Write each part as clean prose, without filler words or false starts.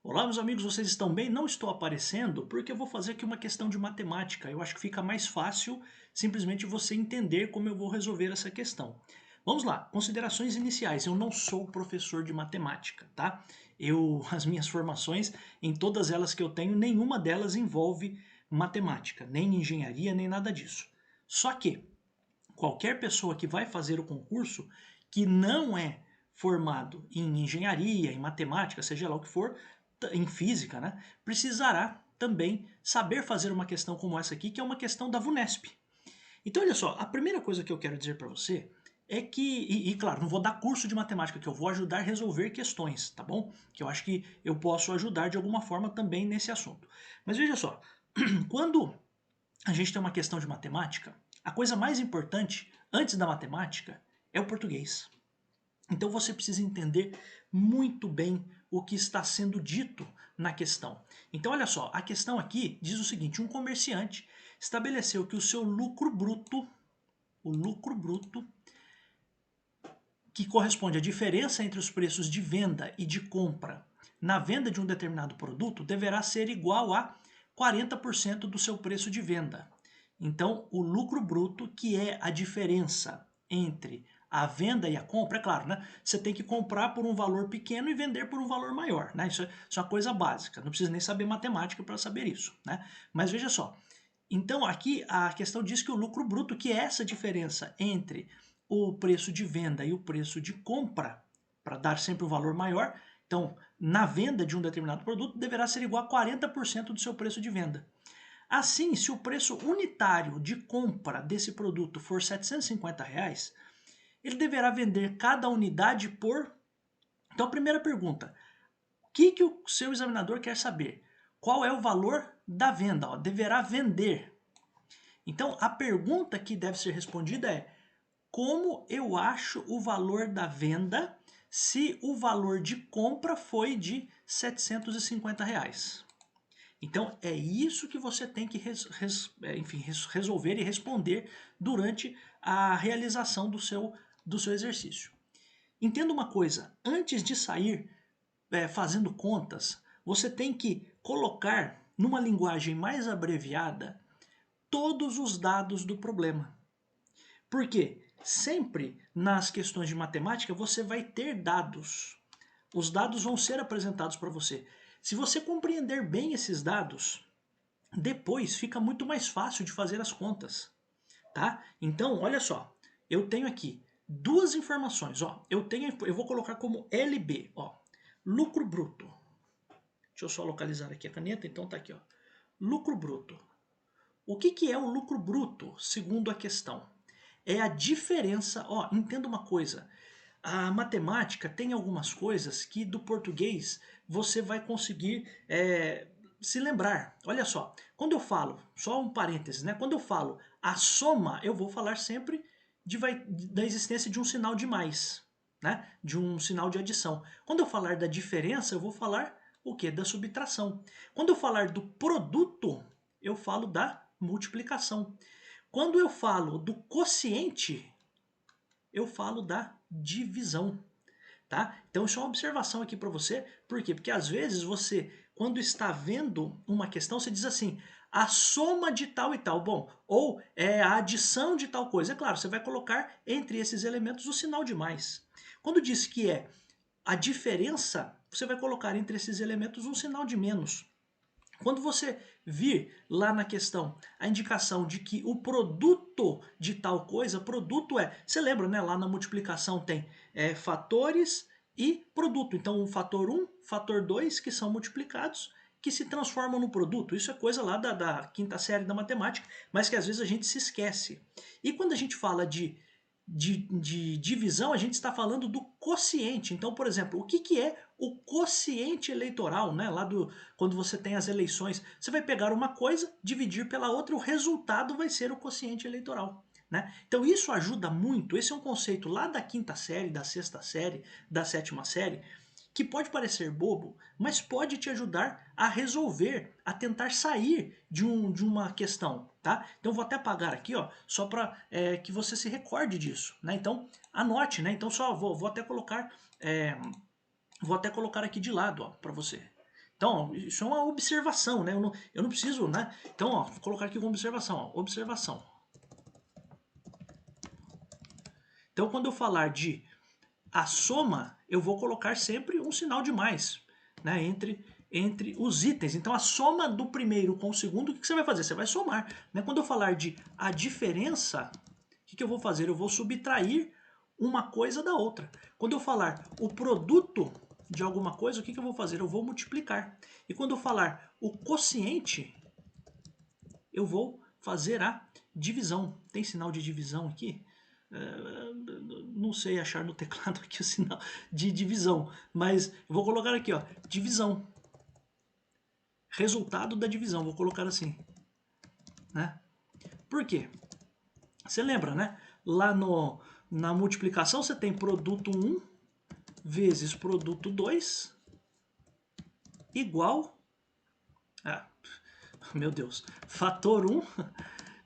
Olá, meus amigos, vocês estão bem? Não estou aparecendo porque eu vou fazer aqui uma questão de matemática. Eu acho que fica mais fácil simplesmente você entender como eu vou resolver essa questão. Vamos lá, considerações iniciais. Eu não sou professor de matemática, tá? As minhas formações, em todas elas que eu tenho, nenhuma delas envolve matemática, nem engenharia, nem nada disso. Só que qualquer pessoa que vai fazer o concurso que não é formado em engenharia, em matemática, seja lá o que for, em física, né, precisará também saber fazer uma questão como essa aqui, que é uma questão da VUNESP. Então, olha só, a primeira coisa que eu quero dizer para você é que, claro, não vou dar curso de matemática, que eu vou ajudar a resolver questões, tá bom? Que eu acho que eu posso ajudar de alguma forma também nesse assunto. Mas veja só, quando a gente tem uma questão de matemática, a coisa mais importante antes da matemática é o português. Então você precisa entender muito bem o que está sendo dito na questão. Então olha só, a questão aqui diz o seguinte: um comerciante estabeleceu que o seu lucro bruto, que corresponde à diferença entre os preços de venda e de compra na venda de um determinado produto, deverá ser igual a 40% do seu preço de venda. Então, o lucro bruto, que é a diferença entre a venda e a compra, é claro, né? Você tem que comprar por um valor pequeno e vender por um valor maior, né? Isso é uma coisa básica, não precisa nem saber matemática para saber isso, né? Mas veja só, então aqui a questão diz que o lucro bruto, que é essa diferença entre o preço de venda e o preço de compra, para dar sempre um valor maior, então na venda de um determinado produto deverá ser igual a 40% do seu preço de venda. Assim, se o preço unitário de compra desse produto for R$ 750, ele deverá vender cada unidade por... Então a primeira pergunta, o que o seu examinador quer saber? Qual é o valor da venda? Ó, deverá vender. Então a pergunta que deve ser respondida é: como eu acho o valor da venda se o valor de compra foi de R$ 750? Então é isso que você tem que resolver e responder durante a realização do seu exercício. Entenda uma coisa, antes de sair fazendo contas, você tem que colocar numa linguagem mais abreviada todos os dados do problema. Por quê? Sempre nas questões de matemática você vai ter dados. Os dados vão ser apresentados para você. Se você compreender bem esses dados, depois fica muito mais fácil de fazer as contas, tá? Então, olha só, eu tenho aqui duas informações, ó. Eu vou colocar como LB, ó, lucro bruto. Deixa eu só localizar aqui a caneta, então tá aqui, ó. Lucro bruto. O que é o lucro bruto, segundo a questão? É a diferença, ó, entenda uma coisa, a matemática tem algumas coisas que do português você vai conseguir se lembrar. Olha só, quando eu falo, só um parênteses, né? Quando eu falo a soma, eu vou falar sempre da existência de um sinal de mais, né? De um sinal de adição. Quando eu falar da diferença, eu vou falar o que? Da subtração. Quando eu falar do produto, eu falo da multiplicação. Quando eu falo do quociente, eu falo da divisão, tá? Então isso é uma observação aqui para você, por quê? Porque às vezes você, quando está vendo uma questão, você diz assim, a soma de tal e tal, bom, ou é a adição de tal coisa. É claro, você vai colocar entre esses elementos o sinal de mais. Quando diz que é a diferença, você vai colocar entre esses elementos um sinal de menos. Quando você vir lá na questão a indicação de que o produto de tal coisa, produto é, você lembra, né? Lá na multiplicação tem fatores e produto. Então, o fator 1, fator 2, que são multiplicados, que se transformam no produto. Isso é coisa lá da quinta série da matemática, mas que às vezes a gente se esquece. E quando a gente fala de divisão, a gente está falando do quociente. Então, por exemplo, o que é o quociente eleitoral, né? Quando você tem as eleições, você vai pegar uma coisa, dividir pela outra, e o resultado vai ser o quociente eleitoral. Né? Então isso ajuda muito, esse é um conceito lá da quinta série, da sexta série, da sétima série, que pode parecer bobo, mas pode te ajudar a resolver, a tentar sair de uma questão, tá? Então eu vou até apagar aqui, ó, só para que você se recorde disso, né? Então anote, né? Então só vou até colocar aqui de lado, ó, para você. Então, ó, isso é uma observação, né? Eu não preciso, né? Então, ó, vou colocar aqui como observação, ó, observação. Então, quando eu falar de a soma, eu vou colocar sempre um sinal de mais, né? Entre os itens. Então, a soma do primeiro com o segundo, o que você vai fazer? Você vai somar, né? Quando eu falar de a diferença, o que eu vou fazer? Eu vou subtrair uma coisa da outra. Quando eu falar o produto de alguma coisa, o que eu vou fazer? Eu vou multiplicar. E quando eu falar o quociente, eu vou fazer a divisão. Tem sinal de divisão aqui? Não sei achar no teclado aqui o sinal de divisão, mas eu vou colocar aqui, ó, divisão. Resultado da divisão, vou colocar assim, né? Por quê? Você lembra, né? Lá na multiplicação você tem produto 1 vezes produto 2 igual a, meu Deus, fator 1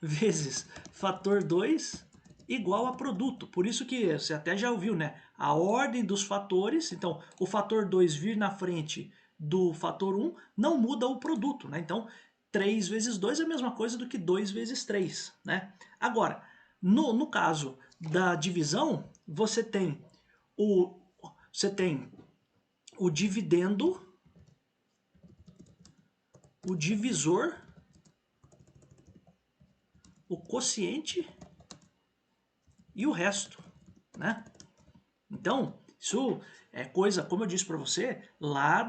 vezes fator 2 igual a produto. Por isso que você até já ouviu, né? A ordem dos fatores, então o fator 2 vir na frente do fator 1 não muda o produto, né? Então 3 vezes 2 é a mesma coisa do que 2 vezes 3, né? Agora, no caso da divisão, você tem o dividendo, o divisor, o quociente e o resto, né? Então, isso é coisa, como eu disse para você, lá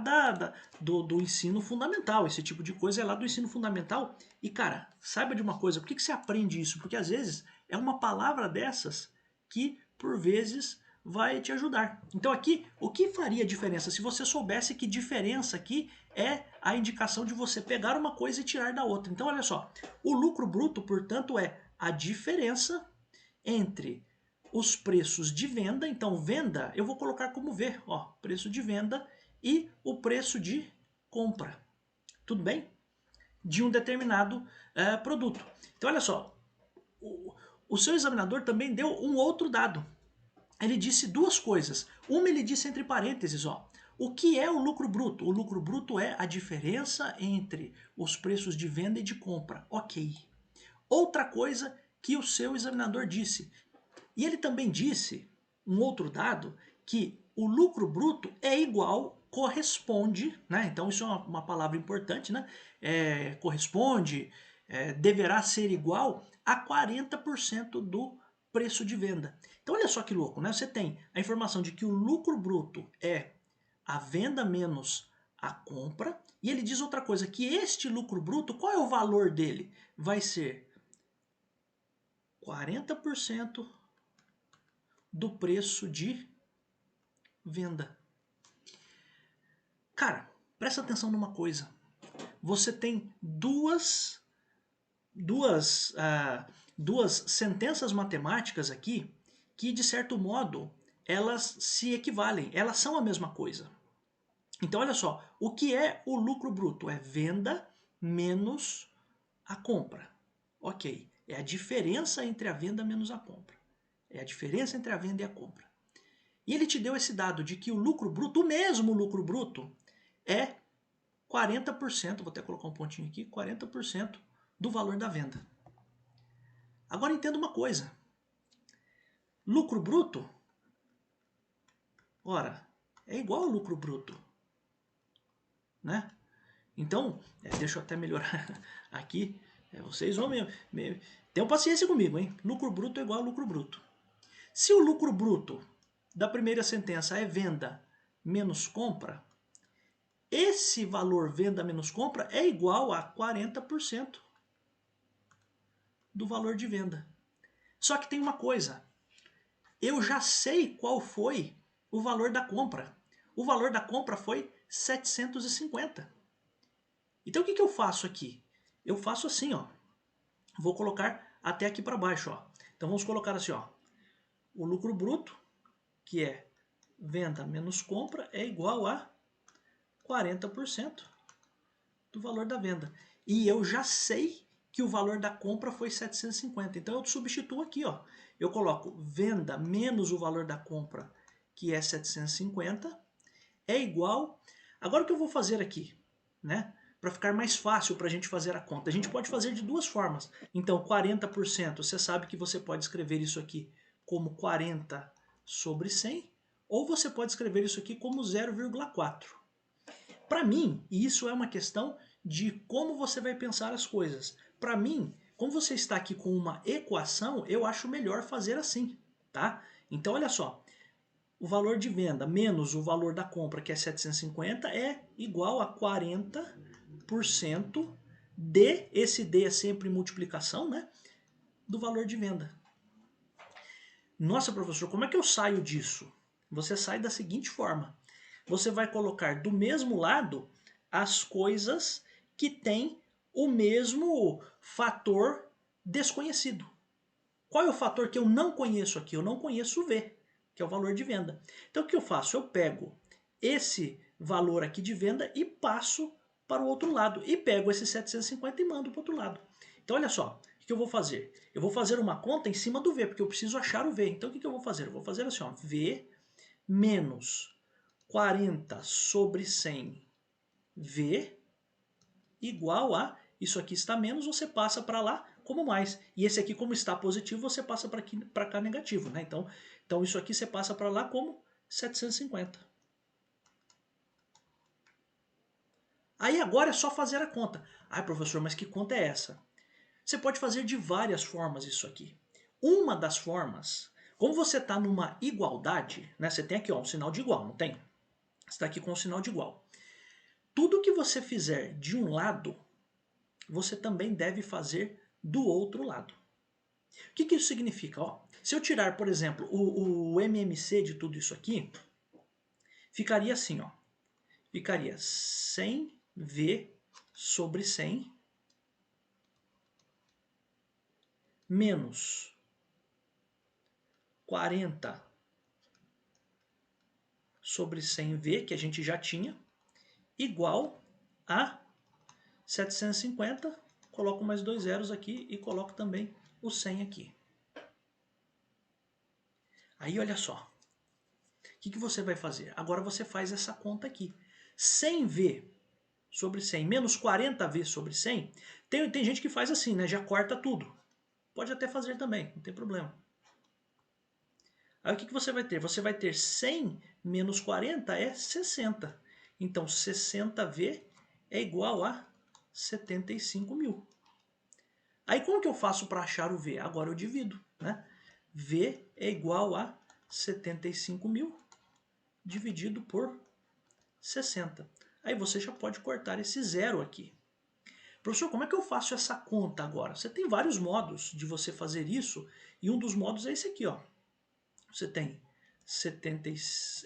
do ensino fundamental. Esse tipo de coisa é lá do ensino fundamental. E, cara, saiba de uma coisa, por que você aprende isso? Porque às vezes é uma palavra dessas que, por vezes, vai te ajudar. Então aqui, o que faria diferença? Se você soubesse que diferença aqui é a indicação de você pegar uma coisa e tirar da outra. Então, olha só, o lucro bruto, portanto, é a diferença entre os preços de venda, então venda eu vou colocar como V, ó, preço de venda e o preço de compra, tudo bem? De um determinado produto. Então olha só, o seu examinador também deu um outro dado. Ele disse duas coisas. Uma ele disse entre parênteses, ó, o que é o lucro bruto? O lucro bruto é a diferença entre os preços de venda e de compra. Ok. Outra coisa que o seu examinador disse, e ele também disse, um outro dado, que o lucro bruto é igual, corresponde, né? Então isso é uma palavra importante, né? Corresponde, deverá ser igual a 40% do preço de venda. Então olha só que louco, né? Você tem a informação de que o lucro bruto é a venda menos a compra, e ele diz outra coisa, que este lucro bruto, qual é o valor dele? Vai ser 40% do preço de venda. Cara, presta atenção numa coisa. Você tem duas sentenças matemáticas aqui que, de certo modo, elas se equivalem. Elas são a mesma coisa. Então, olha só. O que é o lucro bruto? É venda menos a compra. Ok. É a diferença entre a venda menos a compra. É a diferença entre a venda e a compra. E ele te deu esse dado de que o lucro bruto, o mesmo lucro bruto, é 40%, vou até colocar um pontinho aqui, 40% do valor da venda. Agora entenda uma coisa. Lucro bruto, ora, é igual ao lucro bruto. Né? Então, deixa eu até melhorar aqui. Vocês vão tenham paciência comigo, hein? Lucro bruto é igual ao lucro bruto. Se o lucro bruto da primeira sentença é venda menos compra, esse valor venda menos compra é igual a 40% do valor de venda. Só que tem uma coisa, eu já sei qual foi o valor da compra. O valor da compra foi 750. Então o que eu faço aqui? Eu faço assim, ó. Vou colocar até aqui para baixo, ó. Então vamos colocar assim, ó. O lucro bruto, que é venda menos compra, é igual a 40% do valor da venda. E eu já sei que o valor da compra foi 750. Então eu substituo aqui, ó. Eu coloco venda menos o valor da compra, que é 750, é igual. Agora o que eu vou fazer aqui? né? Para ficar mais fácil para a gente fazer a conta. A gente pode fazer de duas formas. Então, 40%, você sabe que você pode escrever isso aqui como 40 sobre 100, ou você pode escrever isso aqui como 0,4. Para mim, isso é uma questão de como você vai pensar as coisas. Para mim, como você está aqui com uma equação, eu acho melhor fazer assim, tá? Então, olha só, o valor de venda menos o valor da compra, que é 750, é igual a 40% de, esse D é sempre multiplicação, né? Do valor de venda. Nossa, professor, como é que eu saio disso? Você sai da seguinte forma. Você vai colocar do mesmo lado as coisas que têm o mesmo fator desconhecido. Qual é o fator que eu não conheço aqui? Eu não conheço o V, que é o valor de venda. Então o que eu faço? Eu pego esse valor aqui de venda e passo para o outro lado. E pego esse 750 e mando para o outro lado. Então olha só, o que eu vou fazer? Eu vou fazer uma conta em cima do V, porque eu preciso achar o V. Então o que eu vou fazer? Eu vou fazer assim, ó, V menos 40 sobre 100 V igual a, isso aqui está menos, você passa para lá como mais. E esse aqui, como está positivo, você passa para cá negativo, né? Então isso aqui você passa para lá como 750. Aí agora é só fazer a conta. Ai, professor, mas que conta é essa? Você pode fazer de várias formas isso aqui. Uma das formas, como você está numa igualdade, né? Você tem aqui ó, um sinal de igual, não tem? Você está aqui com um sinal de igual. Tudo que você fizer de um lado, você também deve fazer do outro lado. O que isso significa? Ó, se eu tirar, por exemplo, o MMC de tudo isso aqui, ficaria assim, ó. Ficaria 100V sobre 100 menos 40 sobre 100V, que a gente já tinha, igual a 750. Coloco mais dois zeros aqui e coloco também o 100 aqui. Aí olha só. O que você vai fazer? Agora você faz essa conta aqui. 100V sobre 100 menos 40V sobre 100. Tem gente que faz assim, né? Já corta tudo. Pode até fazer também, não tem problema. Aí o que você vai ter? Você vai ter 100 menos 40 é 60. Então 60V é igual a 75 mil. Aí como que eu faço para achar o V? Agora eu divido, né? V é igual a 75 mil dividido por 60. Aí você já pode cortar esse zero aqui. Professor, como é que eu faço essa conta agora? Você tem vários modos de você fazer isso, e um dos modos é esse aqui, ó. Você tem 70,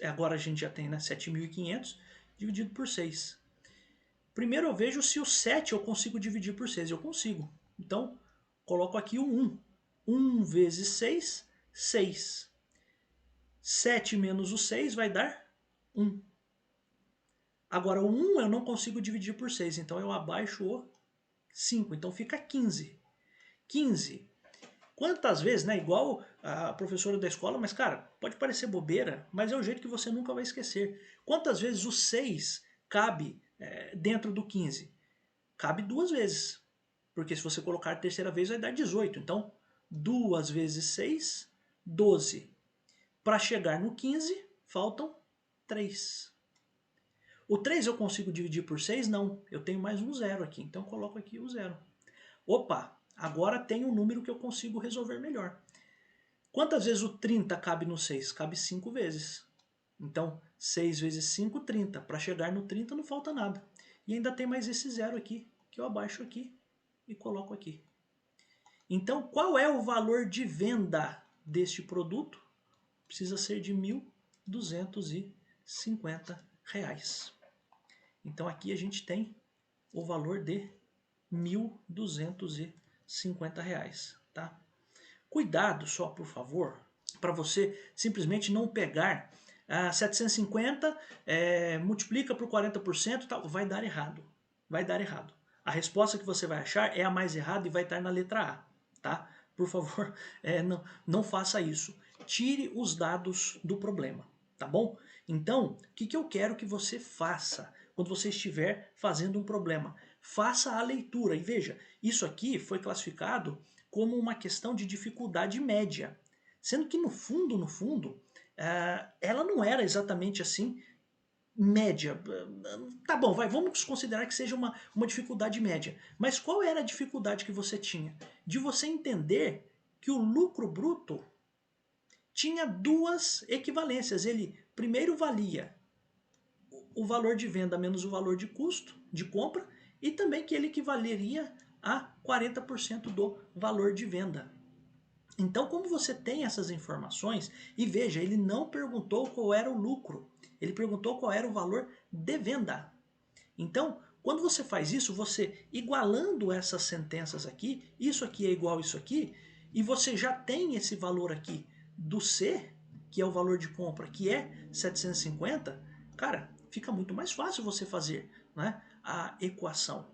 agora a gente já tem, né, 7.500 dividido por 6. Primeiro eu vejo se o 7 eu consigo dividir por 6. Eu consigo. Então, coloco aqui o 1. 1 vezes 6, 6. 7 menos o 6 vai dar 1. Agora, o 1 eu não consigo dividir por 6, então eu abaixo o 5. Então fica 15. 15. Quantas vezes, né? Igual a professora da escola, mas cara, pode parecer bobeira, mas é o jeito que você nunca vai esquecer. Quantas vezes o 6 cabe dentro do 15? Cabe duas vezes. Porque se você colocar a terceira vez vai dar 18. Então, 2 vezes 6, 12. Para chegar no 15, faltam 3. O 3 eu consigo dividir por 6? Não. Eu tenho mais um zero aqui, então eu coloco aqui o zero. Opa, agora tem um número que eu consigo resolver melhor. Quantas vezes o 30 cabe no 6? Cabe 5 vezes. Então, 6 vezes 5, 30. Para chegar no 30 não falta nada. E ainda tem mais esse zero aqui, que eu abaixo aqui e coloco aqui. Então, qual é o valor de venda deste produto? Precisa ser de R$ 1.250. Então aqui a gente tem o valor de R$ 1.250, tá? Cuidado só, por favor, para você simplesmente não pegar 750, multiplica por 40%, tal, vai dar errado. Vai dar errado. A resposta que você vai achar é a mais errada e vai estar na letra A, tá? Por favor, não faça isso. Tire os dados do problema, tá bom? Então, o que eu quero que você faça? quando você estiver fazendo um problema. Faça a leitura e veja, isso aqui foi classificado como uma questão de dificuldade média, sendo que no fundo, ela não era exatamente assim média. Tá bom, vamos considerar que seja uma dificuldade média. Mas qual era a dificuldade que você tinha? De você entender que o lucro bruto tinha duas equivalências. Ele primeiro valia o valor de venda menos o valor de custo de compra e também que ele equivaleria a 40% do valor de venda. Então, como você tem essas informações, e veja, ele não perguntou qual era o lucro, ele perguntou qual era o valor de venda. Então, quando você faz isso, você igualando essas sentenças aqui, isso aqui é igual a isso aqui, e você já tem esse valor aqui do C, que é o valor de compra, que é 750, cara, fica muito mais fácil você fazer, né, a equação.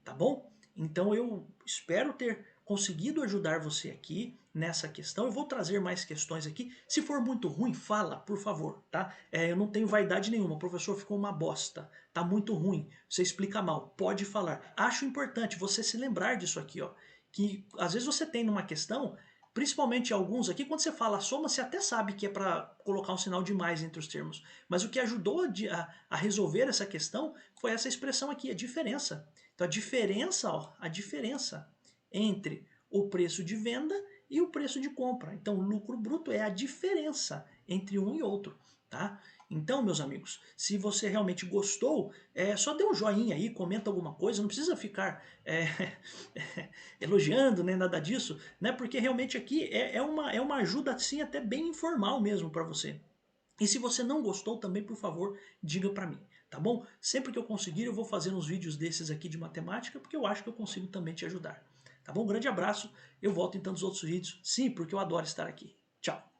Tá bom? Então eu espero ter conseguido ajudar você aqui nessa questão. Eu vou trazer mais questões aqui. Se for muito ruim, fala, por favor, tá? Eu não tenho vaidade nenhuma. O professor ficou uma bosta. Tá muito ruim. Você explica mal. Pode falar. Acho importante você se lembrar disso aqui, ó. Que às vezes você tem numa questão, principalmente alguns aqui, quando você fala soma, você até sabe que é para colocar um sinal de mais entre os termos. Mas o que ajudou a resolver essa questão foi essa expressão aqui, a diferença. Então a diferença entre o preço de venda e o preço de compra. Então o lucro bruto é a diferença entre um e outro, tá? Então, meus amigos, se você realmente gostou, só dê um joinha aí, comenta alguma coisa, não precisa ficar elogiando, nem nada disso, né? Porque realmente aqui é uma ajuda assim até bem informal mesmo para você. E se você não gostou também, por favor, diga para mim, tá bom? Sempre que eu conseguir, eu vou fazer uns vídeos desses aqui de matemática, porque eu acho que eu consigo também te ajudar. Tá bom? Um grande abraço, eu volto em tantos outros vídeos. Sim, porque eu adoro estar aqui. Tchau!